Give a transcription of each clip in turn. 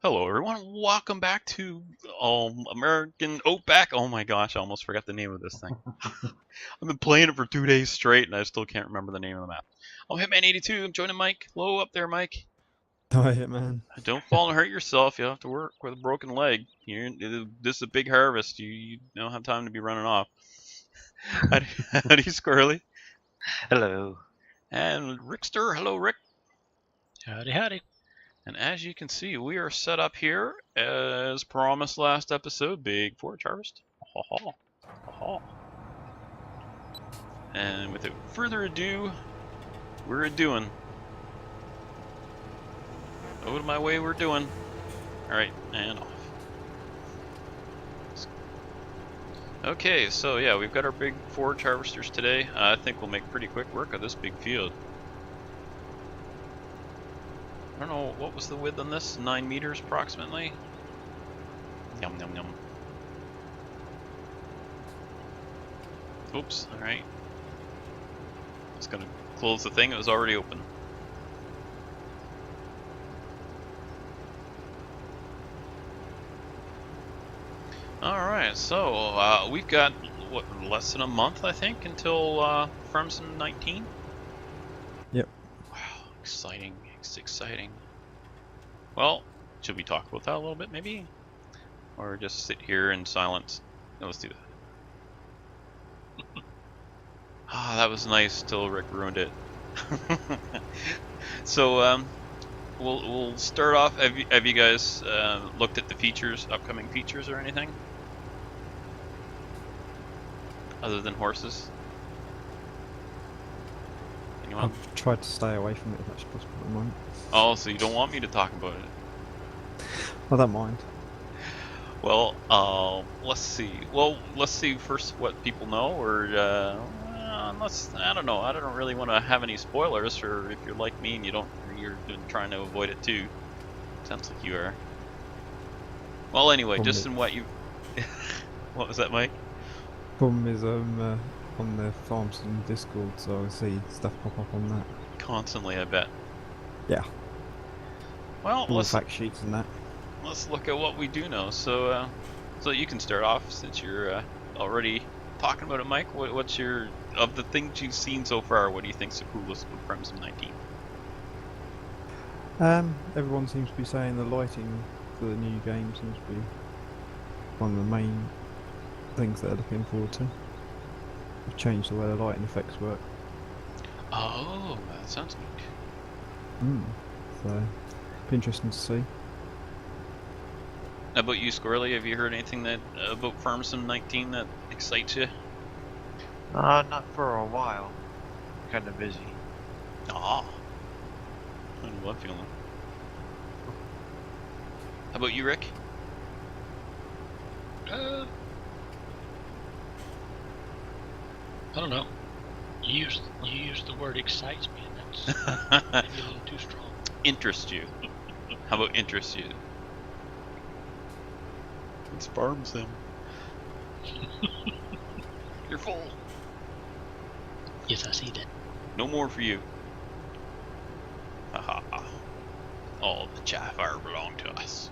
Hello, everyone. Welcome back to American Outback. Oh my gosh, I almost forgot the name of this thing. I've been playing it for 2 days straight, and I still can't remember the name of the map. I'm Hitman82. I'm joining Mike. Hello up there, Mike. Oh, yeah, man. Don't fall and hurt yourself. You'll have to work with a broken leg. This is a big harvest. You don't have time to be running off. Howdy, Squirrely. Hello. And Rickster. Hello, Rick. Howdy, howdy. And as you can see, we are set up here as promised last episode. Big forage harvest. Ha ha. Ha ha. And without further ado, we're a-doing. Out of my way, we're doing. Alright, and off. Okay, so yeah, we've got our big forage harvesters today. I think we'll make pretty quick work of this big field. I don't know, what was the width on this? 9 meters approximately? Yum, yum, yum. Oops, alright. Just gonna close the thing, it was already open. Alright, so we've got, what, less than a month, I think, until Farmson 19? Yep. Wow, exciting, it's exciting. Well, should we talk about that a little bit, maybe? Or just sit here in silence? No, let's do that. Ah, that was nice till Rick ruined it. So, we'll start off. Have you guys looked at the features, upcoming features, or anything? Other than horses? Anyone? I've tried to stay away from it as much as possible at the moment. Oh, so you don't want me to talk about it? I don't mind. Well, let's see. Well, let's see first what people know, or unless I don't know. I don't really want to have any spoilers, or if you're like me and you're trying to avoid it too. Sounds like you are. Well, anyway, Problem just in what you. What was that, Mike? Problem is, on the farms and Discord, so I see stuff pop up on that. Constantly, I bet. Yeah. Well, All the let's fact sheets and that. look at what we do know. So, so you can start off since you're already talking about it, Mike. What's your of the things you've seen so far? What do you think's the coolest with Crimson 19? Everyone seems to be saying the lighting for the new game seems to be one of the main things they're looking forward to. They've changed the way the lighting effects work. Oh, that sounds neat. So, be interesting to see. How about you, Squirrely? Have you heard anything that about Farmson 19 that excites you? Not for a while. Kind of busy. Ah, I know that feeling. How about you, Rick? I don't know. You used the word excites me, and that's maybe a little too strong. Interest you? How about interest you? It's farm sim. You're full. Yes, I see that. No more for you. Haha. All the Jafar belong to us.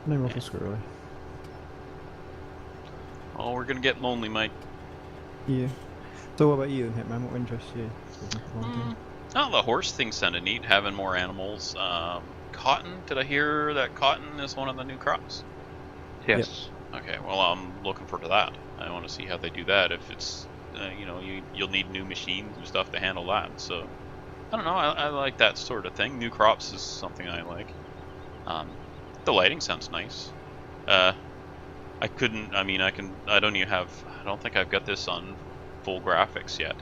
No Ruffle Squirrely. Oh, we're gonna get lonely, Mike. Yeah. So what about you then, Hitman? What interests you? Oh, the horse thing sounded neat, having more animals. Cotton, did I hear that cotton is one of the new crops? Yes. Okay, well, I'm looking forward to that. I want to see how they do that. If it's, you'll need new machines and stuff to handle that. So, I don't know. I like that sort of thing. New crops is something I like. The lighting sounds nice. I couldn't. I mean, I can. I don't even have. I don't think I've got this on full graphics yet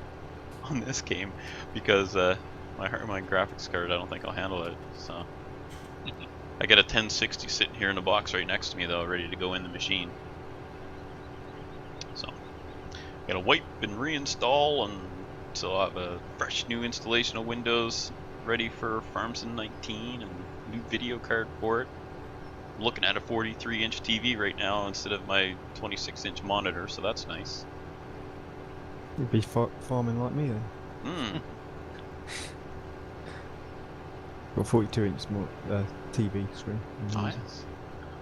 on this game because my graphics card. I don't think I'll handle it. So. I got a 1060 sitting here in the box right next to me though, ready to go in the machine. So, gotta wipe and reinstall, and so I'll have a fresh new installation of Windows ready for Farmson 19 and new video card for it. I'm looking at a 43-inch TV right now instead of my 26-inch monitor, so that's nice. You'd be farming like me then. Hmm. Got 42-inch more TV screen. Nice.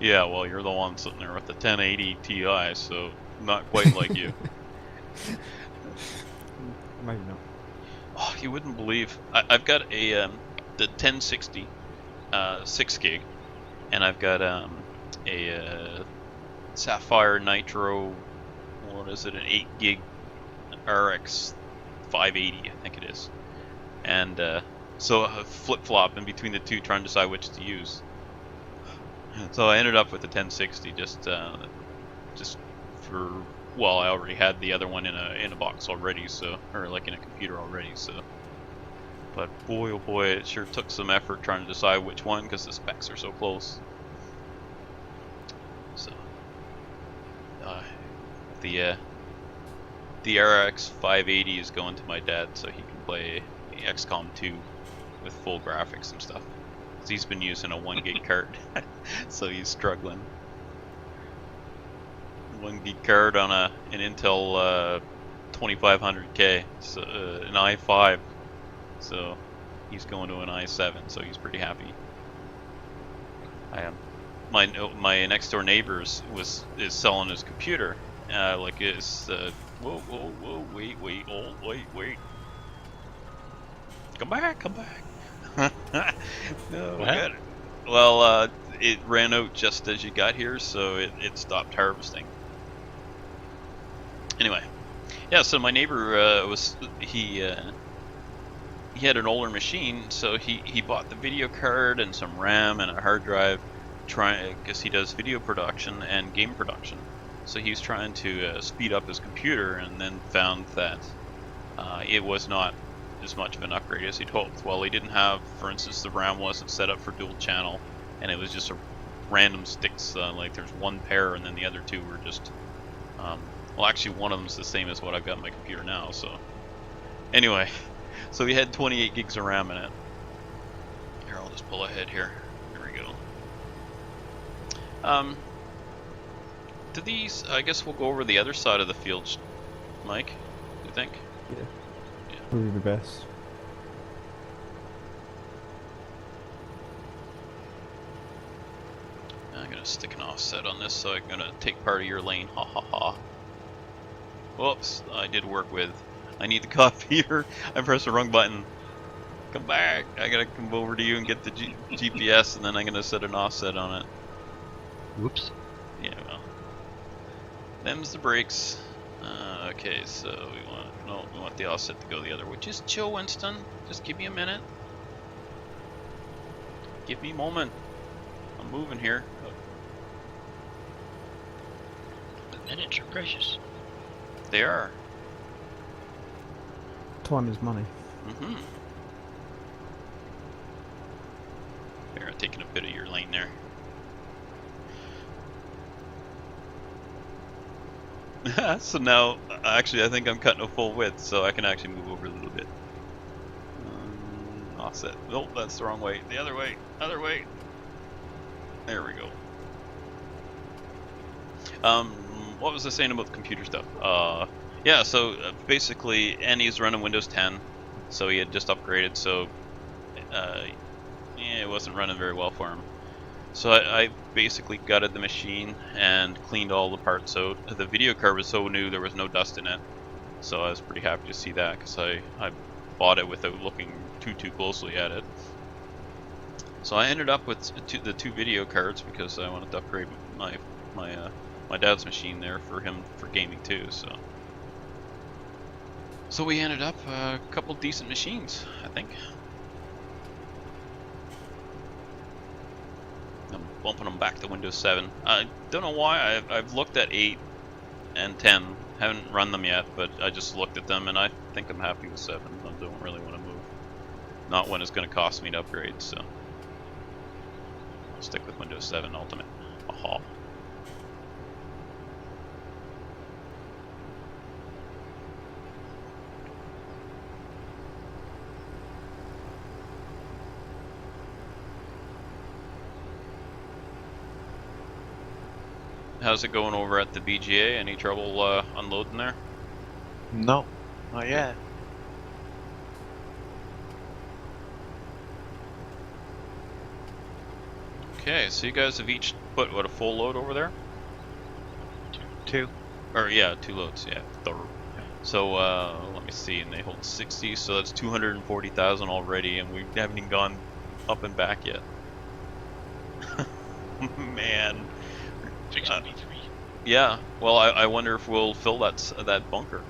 Yeah, well, you're the one sitting there with the 1080 Ti, so not quite like you. Maybe not. Oh, you wouldn't believe. I've got a the 1060 6 gig, and I've got a Sapphire Nitro. What is it? An 8 gig RX 580, I think it is. And so I flip flop in between the two, trying to decide which to use. So I ended up with the 1060 just for, well, I already had the other one in a box already, so, or like in a computer already, so. But boy, oh boy, it sure took some effort trying to decide which one because the specs are so close. So the RX 580 is going to my dad so he can play XCOM 2 with full graphics and stuff. Cause he's been using a 1 gig card, so he's struggling. 1 gig card on an Intel 2500K, so an i5. So he's going to an i7, so he's pretty happy. I am. My next door neighbor is selling his computer. Like his whoa, wait, wait. Come back. No, What? got it. Well, it ran out just as you got here, so it stopped harvesting. Anyway, yeah. So my neighbor he had an older machine, so he bought the video card and some RAM and a hard drive, because he does video production and game production. So he was trying to speed up his computer, and then found that it was not as much of an upgrade as he'd hoped. Well, he didn't have, for instance, the RAM wasn't set up for dual channel, and it was just a random sticks. Like there's one pair, and then the other two were just. Well, actually, one of them's the same as what I've got on my computer now. So anyway. So we had 28 gigs of RAM in it. Here, I'll just pull ahead here. There we go. Do these, I guess we'll go over the other side of the field, Mike, you think? Yeah. Probably the best. I'm going to stick an offset on this, so I'm going to take part of your lane. Ha ha ha. Whoops, I did work with. I need the copier. I pressed the wrong button. Come back. I gotta come over to you and get the GPS, and then I'm gonna set an offset on it. Whoops. Yeah, well. Them's the brakes. Okay, so we want the offset to go the other way. Just chill, Winston. Just give me a minute. Give me a moment. I'm moving here. The minutes are precious. They are. Time is money. Mm-hmm. Here, I'm taking a bit of your lane there. So now, actually, I think I'm cutting a full width, so I can actually move over a little bit. Offset. Nope, that's the wrong way. The other way. Other way. There we go. What was I saying about the computer stuff? Yeah, so basically, and he's running Windows 10, so he had just upgraded, so yeah, it wasn't running very well for him. So I basically gutted the machine and cleaned all the parts out. The video card was so new, there was no dust in it, so I was pretty happy to see that, because I bought it without looking too closely at it. So I ended up with the two video cards, because I wanted to upgrade my dad's machine there for him for gaming too, so we ended up a couple decent machines, I think. I'm bumping them back to Windows 7. I don't know why. I've looked at 8 and 10. Haven't run them yet, but I just looked at them and I think I'm happy with 7. I don't really want to move. Not when it's going to cost me to upgrade, so I'll stick with Windows 7 Ultimate. Aha. How's it going over at the BGA? Any trouble unloading there? No, not yet. Okay, so you guys have each put, what, a full load over there? 2. Or, yeah, 2 loads, yeah. So, let me see, and they hold 60, so that's 240,000 already, and we haven't even gone up and back yet. Man. Fixed to be 3. Yeah, well, I wonder if we'll fill that bunker.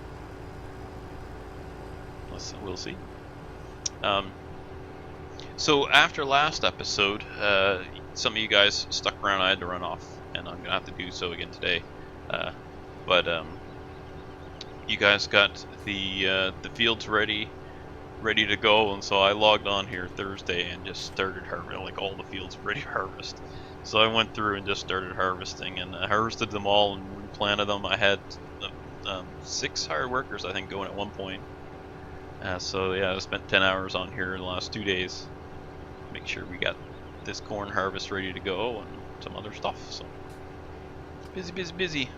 We'll see. So after last episode, some of you guys stuck around. I had to run off, and I'm gonna have to do so again today. But you guys got the fields ready to go, and so I logged on here Thursday and just started harvesting. Like, all the fields ready to harvest. So I went through and just started harvesting, and I harvested them all and replanted them. I had 6 hired workers, I think, going at one point. So yeah, I spent 10 hours on here in the last 2 days. Make sure we got this corn harvest ready to go and some other stuff. So busy.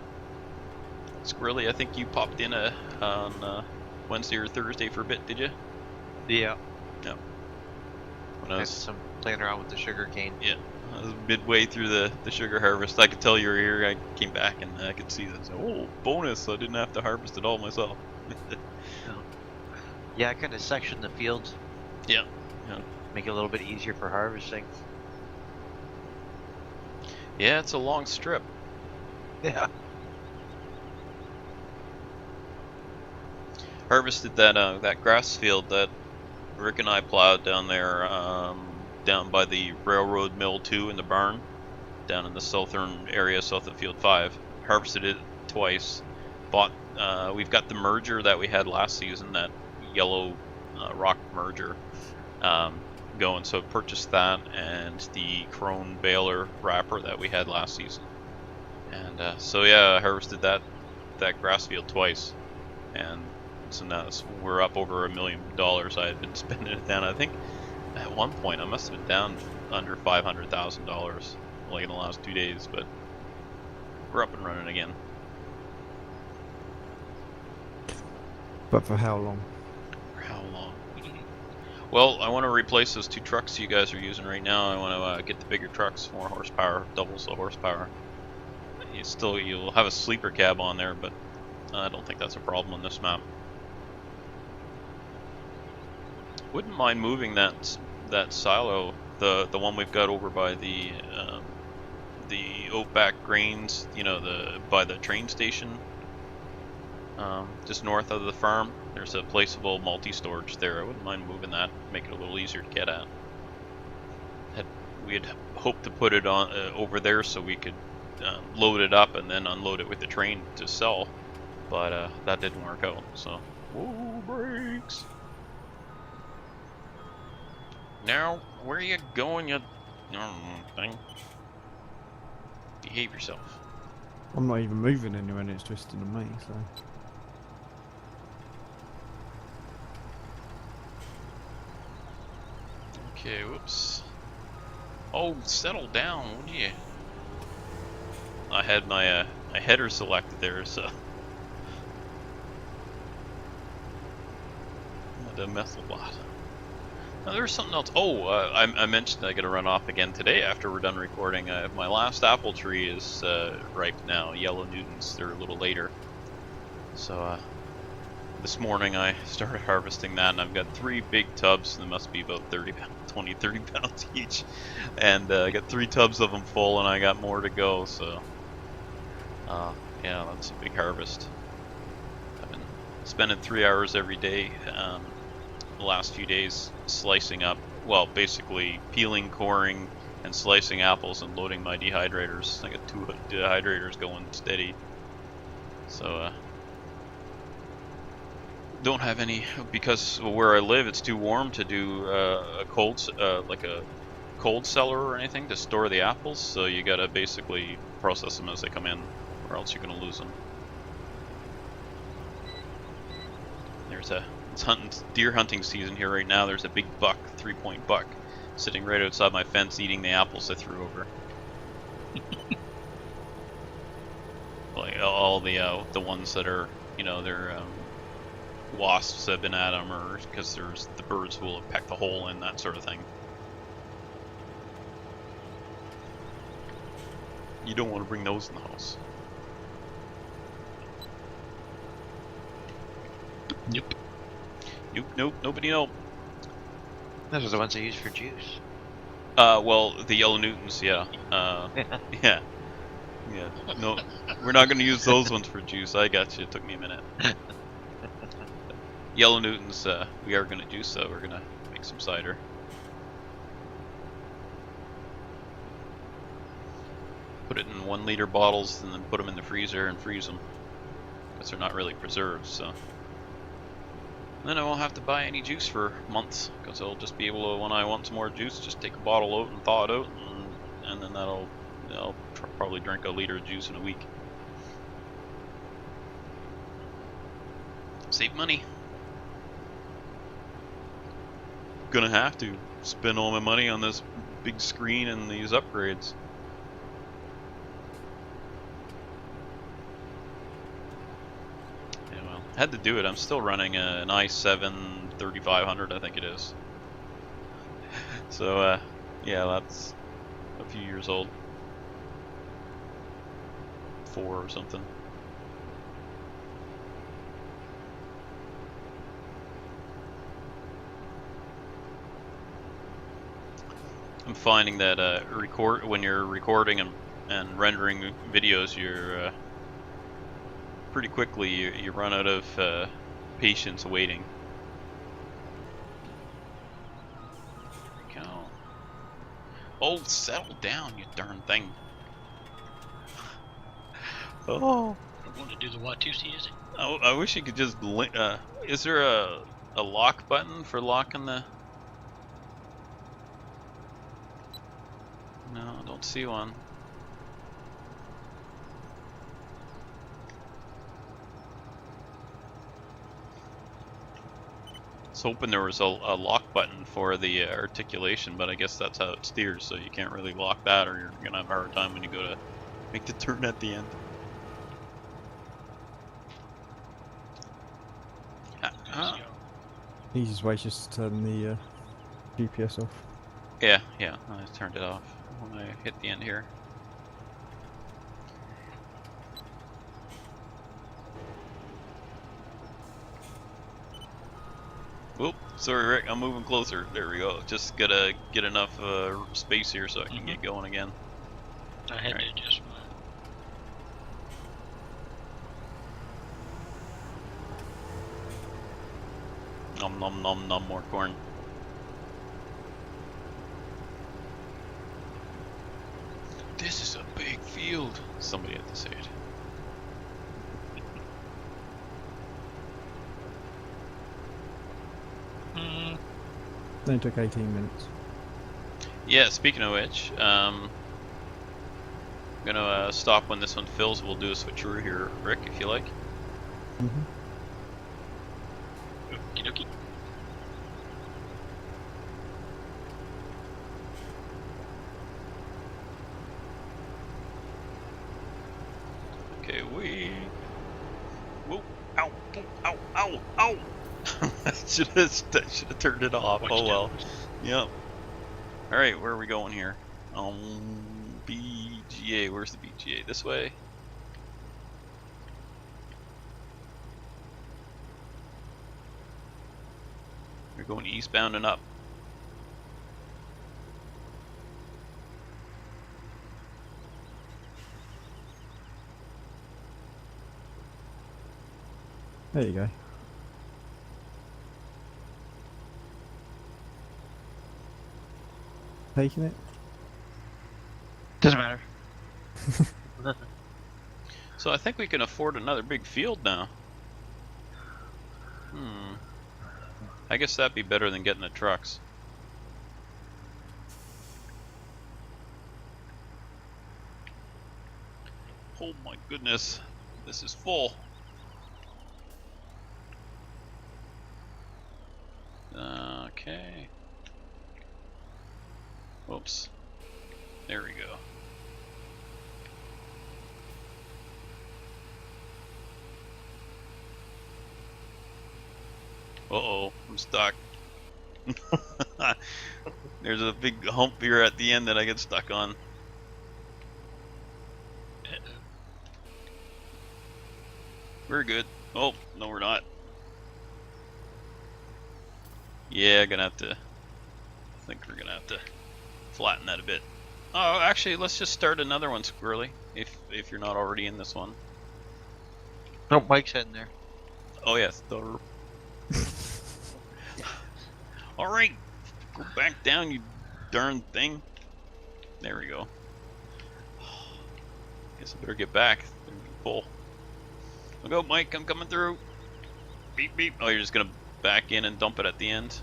Squirrely, I think you popped in on Wednesday or Thursday for a bit, did you? Yeah. Yeah. When I Had was some playing around with the sugar cane. Yeah, I was midway through the sugar harvest. I could tell you were here. I came back and I could see this. Oh, bonus! I didn't have to harvest it all myself. Yeah, I kind of sectioned the fields. Yeah. Make it a little bit easier for harvesting. Yeah, it's a long strip. Yeah. Harvested that grass field that Rick and I plowed down there, down by the railroad mill 2 in the barn, down in the southern area south of Field 5. Harvested it twice. We've got the merger that we had last season, that yellow rock merger, going. So purchased that and the Crone baler wrapper that we had last season. And so yeah, I harvested that grass field twice, and so now we're up over $1 million. I had been spending it down. I think at one point I must have been down under $500,000, like in the last 2 days, but we're up and running again. But for how long? For how long? Well, I want to replace those 2 trucks you guys are using right now. I want to get the bigger trucks, more horsepower, doubles the horsepower. You'll have a sleeper cab on there, but I don't think that's a problem on this map. Wouldn't mind moving that silo, the one we've got over by the Oakback Grains, by the train station, just north of the farm. There's a placeable multi-storage there. I wouldn't mind moving that, make it a little easier to get at. We had hoped to put it on over there so we could load it up and then unload it with the train to sell, but that didn't work out. So, whoa, brakes! Now, where are you going, you thing? Behave yourself. I'm not even moving anywhere and it's twisting on me, so... Okay, whoops. Oh, settle down, would you? I had my header selected there, so... What a mess a lot. Now, there's something else. Oh, I mentioned I gotta run off again today after we're done recording. My last apple tree is ripe now. Yellow Newtons. They're a little later. So this morning I started harvesting that, and I've got 3 big tubs. They must be about 30 pounds each. And I got 3 tubs of them full, and I got more to go. So yeah, that's a big harvest. I've been spending 3 hours every day. The last few days slicing up, well, basically peeling, coring, and slicing apples and loading my dehydrators. I got 2 dehydrators going steady. So don't have any, because where I live it's too warm to do a cold cellar or anything to store the apples. So you gotta basically process them as they come in, or else you're gonna lose them. It's deer hunting season here right now. There's a big buck, 3-point buck, sitting right outside my fence eating the apples I threw over. Like all the ones that are, they're wasps have been at them, or because there's the birds who will peck the hole in, that sort of thing. You don't want to bring those in the house. Nope. Nope, nobody know. Those are the ones I use for juice. Well, the yellow Newtons, yeah. Yeah. Yeah. No, we're not going to use those ones for juice. I got you. It took me a minute. Yellow Newtons, we are going to juice, so we're going to make some cider. Put it in 1 liter bottles and then put them in the freezer and freeze them. Because they're not really preserved, so. Then I won't have to buy any juice for months, because I'll just be able to, when I want some more juice, just take a bottle out and thaw it out, and then I'll probably drink a liter of juice in a week. Save money. Gonna have to spend all my money on this big screen and these upgrades. Yeah, well, had to do it. I'm still running an i7 3500, I think it is. So, yeah, that's a few years old. 4 or something. I'm finding that when you're recording and rendering videos, you're pretty quickly you run out of patience waiting. There we go. Oh, settle down, you darn thing. Oh. I want to do the Watusi, is it? Oh, I wish you could just link. Is there a lock button for locking the? No, I don't see one. I was hoping there was a lock button for the articulation, but I guess that's how it steers, so you can't really lock that, or you're gonna have a hard time when you go to make the turn at the end. Easiest way is just to turn the GPS off. Yeah, I turned it off when I hit the end here. Whoop, sorry Rick, I'm moving closer. There we go. Just gotta get enough space here so I can get going again. I had to adjust mine. Nom nom nom nom, more corn. This is a big field. Somebody had to say it. It only took 18 minutes. Yeah, speaking of which, I'm gonna stop when this one fills. We'll do a switcheroo here, Rick, if you like. Mm-hmm. Okie dokie. Okay, whoa, ow, ow, ow, ow! I should have turned it off. Oh well. Yep. All right, where are we going here? BGA. Where's the BGA? This way. We're going eastbound and up. There you go. Taking it? Doesn't matter. So I think we can afford another big field now. I guess that'd be better than getting the trucks. Oh my goodness, this is full. Okay. Whoops. There we go. Uh-oh, I'm stuck. There's a big hump here at the end that I get stuck on. We're good. Oh, no we're not. Yeah, gonna have to... I think we're gonna have to flatten that a bit. Oh, actually, let's just start another one, Squirrely, if you're not already in this one. Nope, Mike's in there. Oh yes, Alright, go back down, you darn thing. There we go. Guess I better get back. Pull. Look out, Mike, I'm coming through. Beep, beep. Oh, you're just gonna back in and dump it at the end?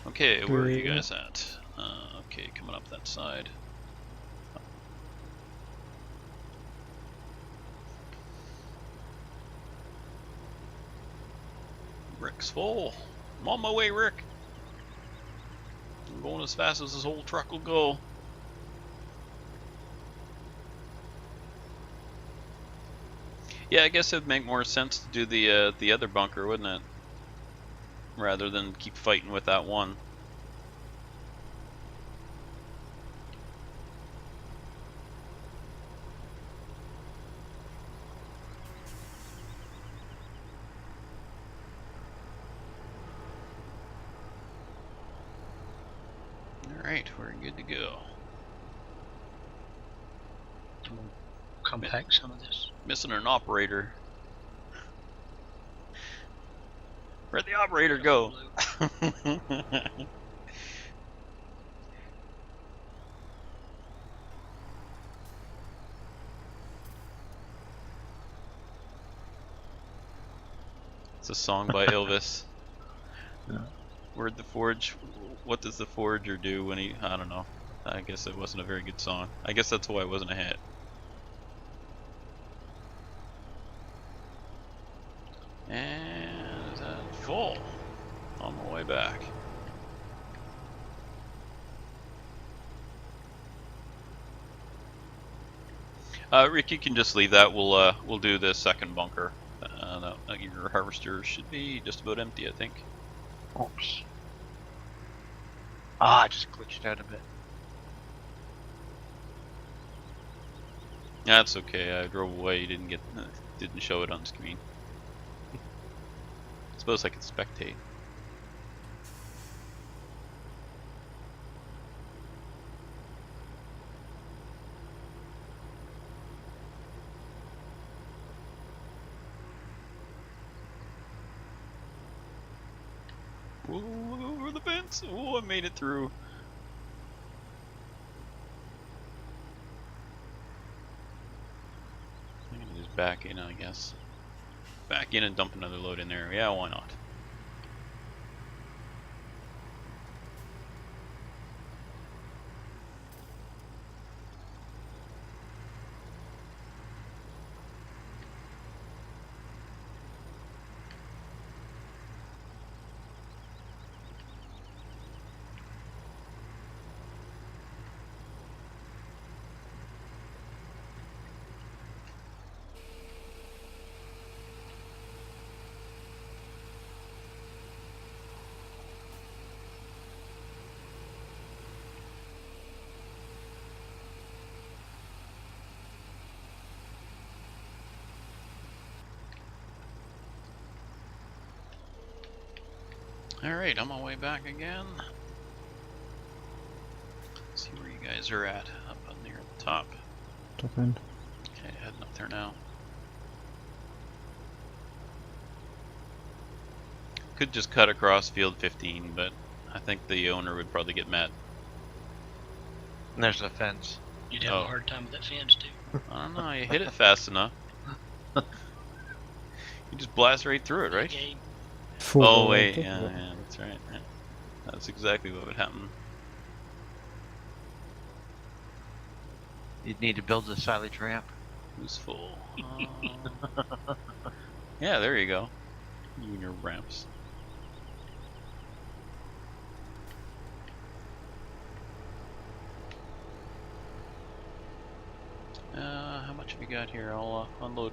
Okay, where are you guys at? Okay, coming up that side. Rick's full. I'm on my way, Rick. I'm going as fast as this whole truck will go. Yeah, I guess it'd make more sense to do the other bunker, wouldn't it? Rather than keep fighting with that one. Alright, we're good to go. Compact some of this. Missing an operator. Where'd the operator go? It's a song by Elvis. Yeah. Where'd the Forge? What does the Forager do when he? I don't know. I guess it wasn't a very good song. I guess that's why it wasn't a hit. And full. On my way back. Rick, you can just leave that. We'll do the second bunker. Your harvester should be just about empty, I think. Oops. Ah, I just glitched out a bit. That's okay. I drove away. Didn't show it on screen. Suppose I could spectate. Whoa, look over the fence! Oh, I made it through. I'm gonna just back in, I guess. Back in and dump another load in there. Yeah, why not? Alright, on my way back again. Let's see where you guys are at. Up on near the top. Top end. Okay, heading up there now. Could just cut across field 15, but I think the owner would probably get mad. And there's a fence. You'd have a hard time with that fence too. I don't know, you hit it fast enough. You just blast right through it, right? Game. Oh wait, yeah, that's right. Yeah. That's exactly what would happen. You'd need to build a silage ramp. Who's full? Yeah, there you go. You and your ramps. How much have you got here? I'll unload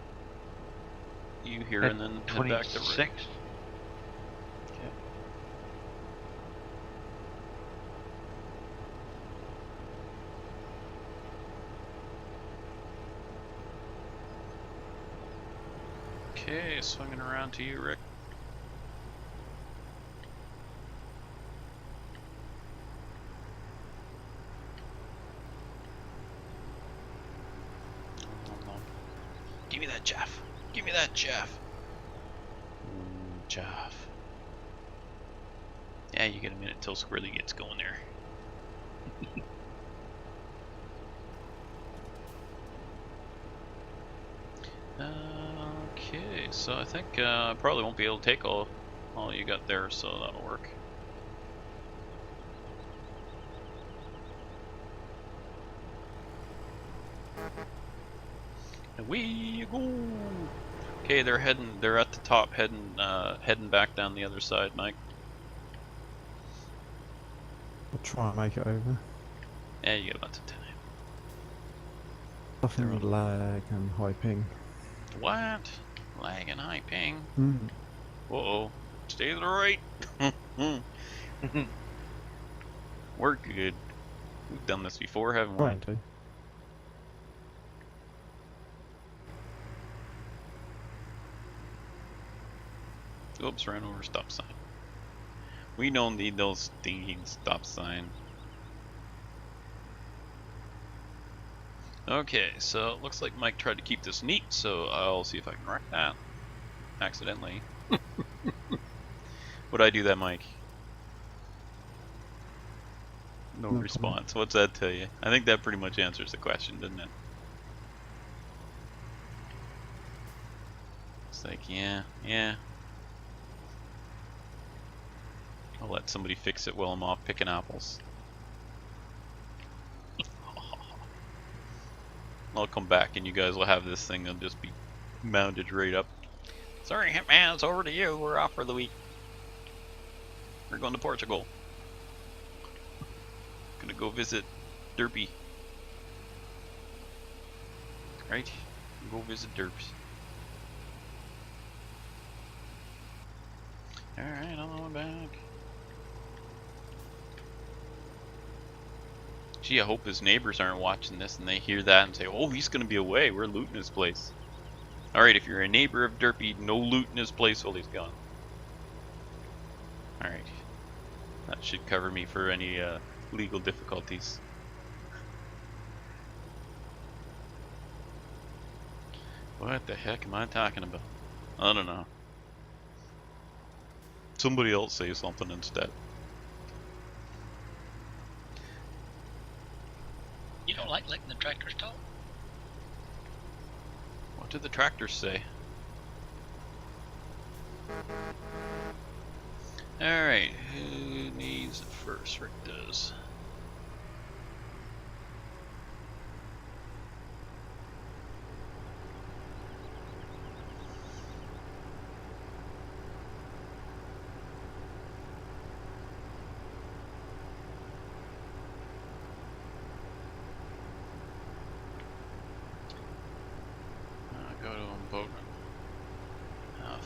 you here and then head back to Rick. 26. Okay. Okay, swinging around to you, Rick. Give me that Jeff. Give me that Jeff. Jeff. Yeah, you get a minute till Squirrely gets going there. Okay, so I think I probably won't be able to take all you got there, so that'll work. Away you go. Okay, they're at the top, heading back down the other side, Mike. I'll try and make it over. Yeah, you got lots of time. Nothing with lag and high ping. What? Lag and high ping. Mm. Uh-oh. Stay to the right. We're good. We've done this before, haven't we? Trying to. Oops, ran over stop sign. We don't need those stinking stop sign. Okay, so it looks like Mike tried to keep this neat, so I'll see if I can wreck that. Accidentally. Would I do that, Mike? No No response. What's that tell you? I think that pretty much answers the question, doesn't it? It's like, yeah. I'll let somebody fix it while I'm off picking apples. I'll come back and you guys will have this thing. It'll just be mounted right up. Sorry, Hitman, it's over to you. We're off for the week. We're going to Portugal. Gonna go visit Derpy. Right? Go visit Derps. Alright, I'm on back. Gee, I hope his neighbors aren't watching this and they hear that and say, oh, he's gonna be away. We're looting his place. Alright, if you're a neighbor of Derpy, no looting his place while he's gone. Alright. That should cover me for any legal difficulties. What the heck am I talking about? I don't know. Somebody else say something instead. You don't like letting the tractors talk? What did the tractors say? Alright, who needs it first? Rick does. Go to boat.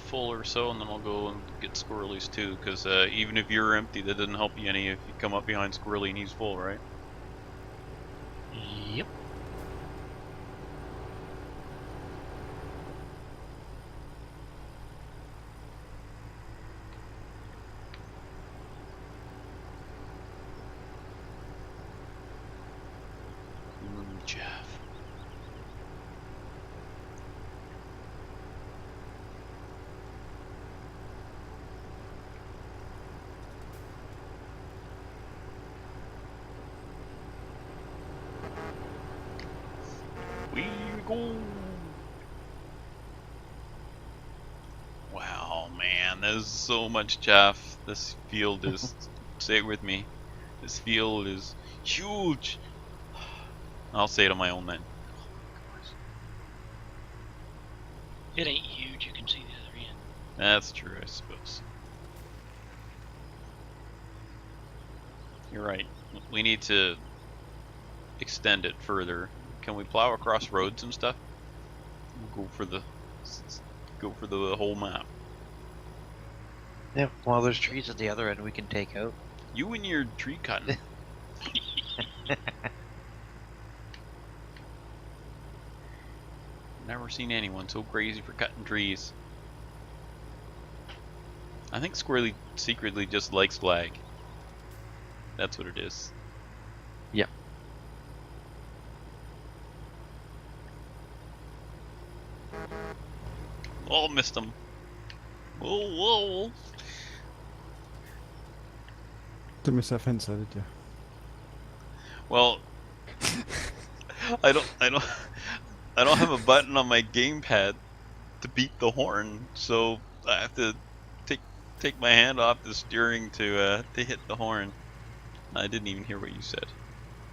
Full or so, and then I'll go and get Squirrely's too, because even if you're empty, that doesn't help you any if you come up behind Squirrely and he's full, right? Yep. Jeff. We go. Wow, man, there's so much chaff. This field is, say it with me, this field is huge. I'll say it on my own then. It ain't huge, you can see the other end. That's true, I suppose. You're right. We need to extend it further. Can we plow across roads and stuff? We'll go for the whole map. Yep, well, there's trees at the other end we can take out. You and your tree cutting. Never seen anyone so crazy for cutting trees. I think Squirrely secretly just likes lag. That's what it is. Yeah. Oh, missed him. Whoa, whoa. Didn't miss that fence though, did you? Well, I don't have a button on my gamepad to beat the horn, so I have to take my hand off the steering to hit the horn. I didn't even hear what you said.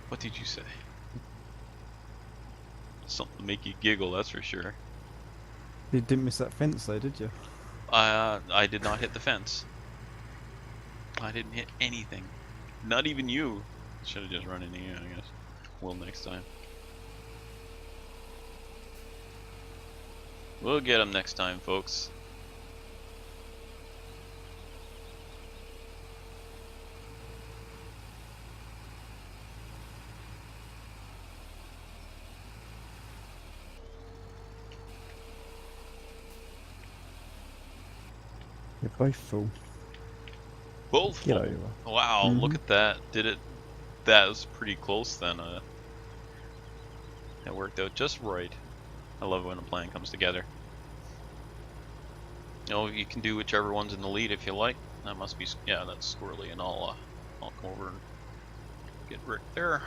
What did you say? Something to make you giggle, that's for sure. You didn't miss that fence though, did you? I did not hit the fence. I didn't hit anything. Not even you. Should have just run into you, I guess. Will next time. We'll get him next time, folks. You're both full. Both Get full. over. Wow, look at that. Did it? That was pretty close then. That worked out just right. I love it when a plan comes together. You know, you can do whichever one's in the lead if you like. That must be, yeah, that's Squirrely, and I'll come over and get Rick there.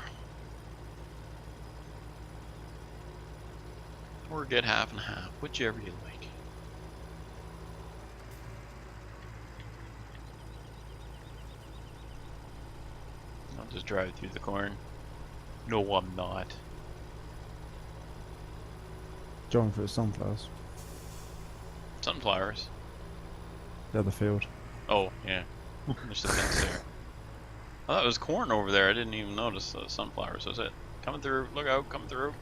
Or get half and half, whichever you like. I'll just drive through the corn. No, I'm not. Driving for the sunflowers. Sunflowers. The other field. Oh, yeah. There's the fence there. I thought it was corn over there. I didn't even notice the sunflowers. Was it? Coming through. Look out. Coming through.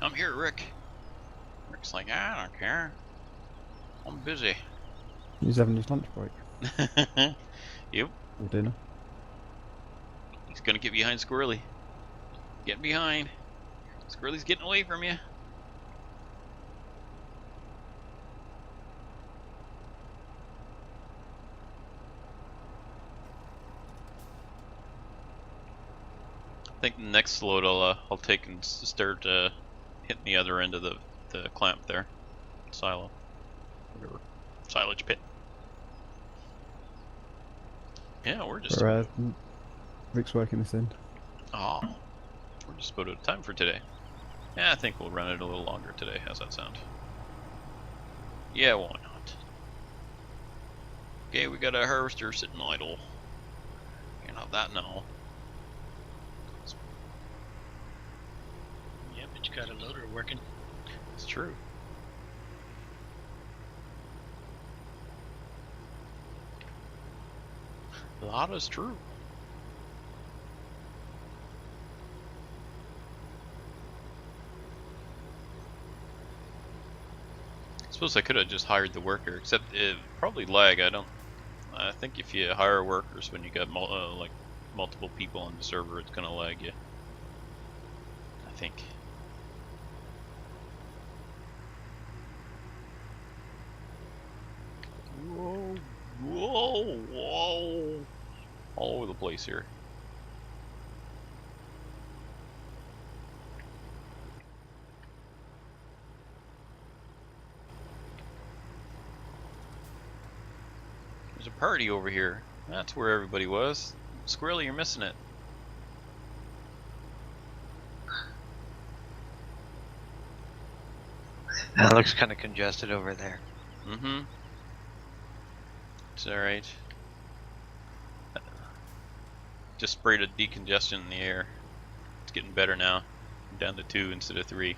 I'm here, Rick. Rick's like, I don't care. I'm busy. He's having his lunch break. Yep. Or dinner. He's gonna get behind Squirrely. Get behind. Squirrely's getting away from you. I think the next load I'll take and start hitting the other end of the clamp there. Silo. Whatever. Silage pit. Yeah, we're just Rick's working this end. we're just about out of time for today. Yeah, I think we'll run it a little longer today. How's that sound? Yeah, why not? Okay, we got a harvester sitting idle. Can't have that now. Yeah, but you got a loader working. It's true. That is true. I suppose I could have just hired the worker, except it probably lag. I think if you hire workers when you got like multiple people on the server, it's gonna lag you. I think. Whoa, whoa, whoa! All over the place here. There's a party over here. That's where everybody was. Squirrely, you're missing it. That looks kind of congested over there. Mm-hmm. It's alright. Just sprayed a decongestant in the air. It's getting better now. I'm down to 2 instead of 3.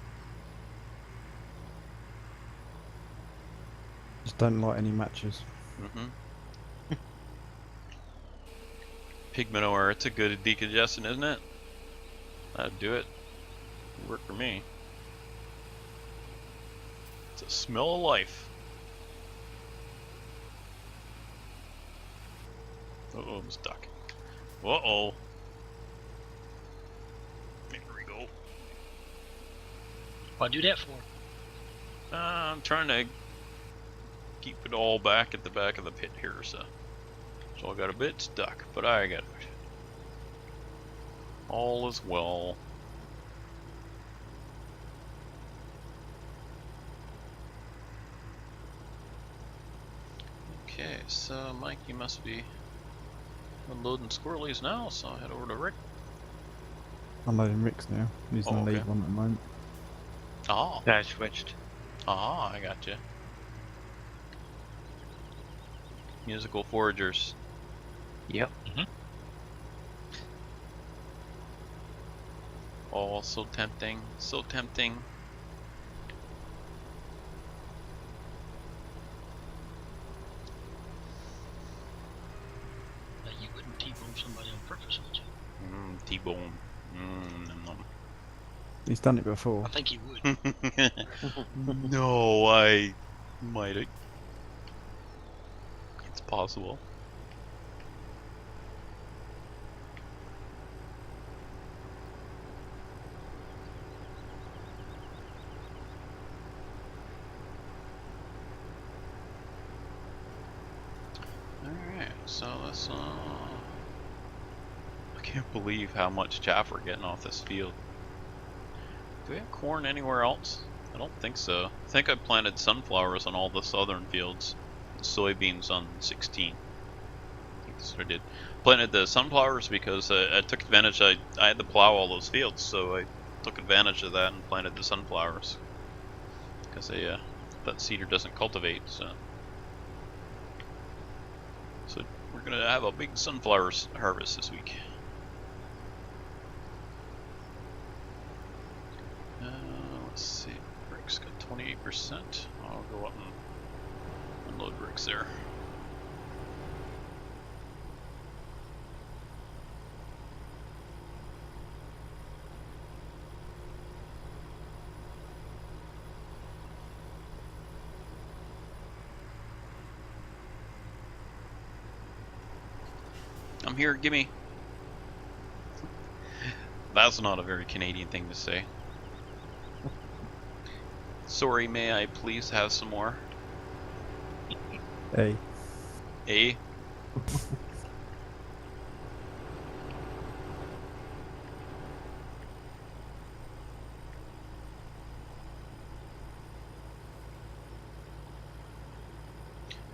Just don't light any matches. Mm-hmm. Pig manure, it's a good decongestant, isn't it? That'd do it. It'd work for me. It's a smell of life. Uh-oh, I'm stuck. Uh-oh. There we go. What do that for? I'm trying to keep it all back at the back of the pit here, so I got a bit stuck, but I got it. All is well. Okay, so Mike, you must be unloading squirrelies now, so I'll head over to Rick. I'm loading Rick's now. He's in the lead okay. one at the moment. Ah, Yeah, I switched. I gotcha. Musical foragers. Yep. Oh, so tempting, so tempting. But you wouldn't T-bone somebody on purpose, would you? T-bone. Nom He's done it before. I think you would. nom. No, I might. It's possible. Alright, so let's I can't believe how much chaff we're getting off this field. Do we have corn anywhere else? I don't think so. I think I planted sunflowers on all the southern fields, and soybeans on 16. I think that's what I did. Planted the sunflowers because I took advantage. I had to plow all those fields, so I took advantage of that and planted the sunflowers. Because that cedar doesn't cultivate, so we're gonna have a big sunflower harvest this week. Let's see, Rick's got 28%. I'll go up and unload Rick's there. I'm here, gimme. That's not a very Canadian thing to say. Sorry, may I please have some more? Hey. Eh?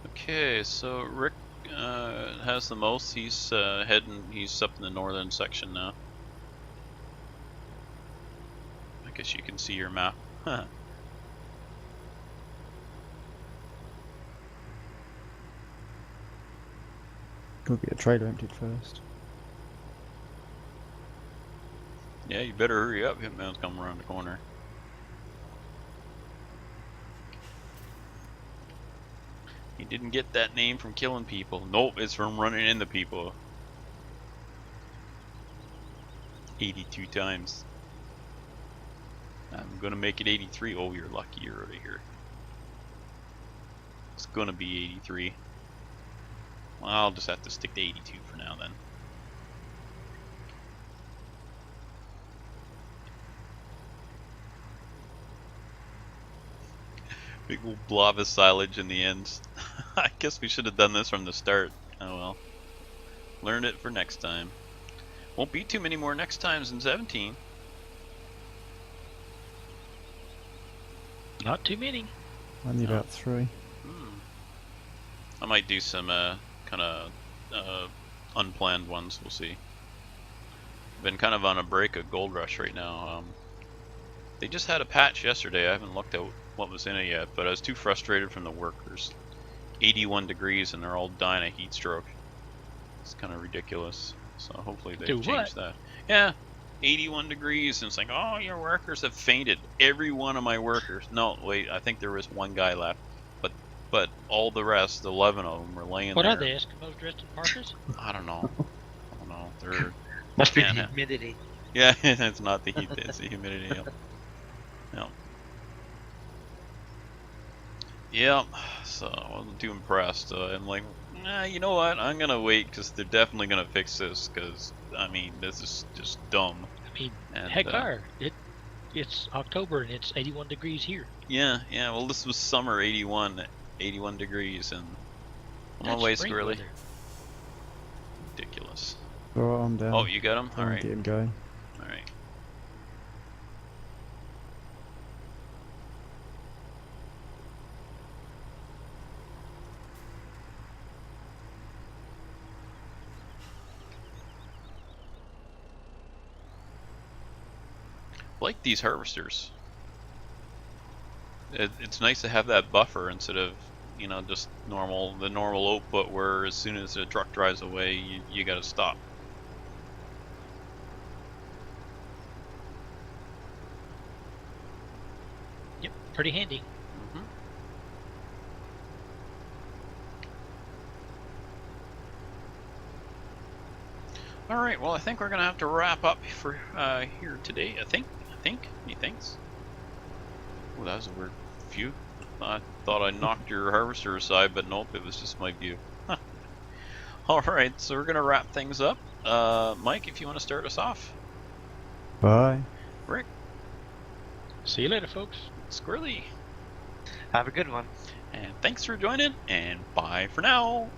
Okay, so Rick has the most. He's he's up in the northern section now. I guess you can see your map. Go get a trailer emptied first. Yeah, you better hurry up. Hitman's coming around the corner. He didn't get that name from killing people. Nope, it's from running into people. 82 times. I'm gonna make it 83. Oh, you're lucky you're out of here. It's gonna be 83. Well, I'll just have to stick to 82 for now then. Big old blob of silage in the end. I guess we should have done this from the start. Oh well. Learn it for next time. Won't be too many more next times in 17. Not too many. Only about 3. I might do some kind of unplanned ones. We'll see. Been kind of on a break of Gold Rush right now. They just had a patch yesterday. I haven't looked at what was in it yet, but I was too frustrated from the workers. 81 degrees and they're all dying of heat stroke. It's kind of ridiculous. So hopefully they change that. Yeah, 81 degrees and it's like, oh, your workers have fainted. Every one of my workers. No, wait, I think there was one guy left. But all the rest, 11 of them, were laying What there. are they, Eskimos dressed in parkas? I don't know. They're Must be the Yeah. humidity. yeah, it's not the heat, it's the humidity. Yep. Yep. So I wasn't too impressed. I'm like, You know what? I'm gonna wait because they're definitely gonna fix this. Because I mean, this is just dumb. I mean, And, heck, it's October and it's 81 degrees here. Yeah. Well, this was summer, 81 degrees, and I'm on way spring squirrely. weather. Ridiculous. Alright, I'm down. Oh, you got him. All right. Get him going. All right. Like these harvesters. It's nice to have that buffer instead of, you know, just the normal output where as soon as a truck drives away, you gotta stop. Yep, pretty handy. Mhm. All right, well, I think we're gonna have to wrap up for here today. I think. He thinks. Oh, that was a weird view. I thought I knocked your harvester aside, but nope, it was just my view. All right, so we're gonna wrap things up. Mike, if you want to start us off. Bye. Rick, See you later, folks. Squirrely, Have a good one. and thanks for joining. And bye for now.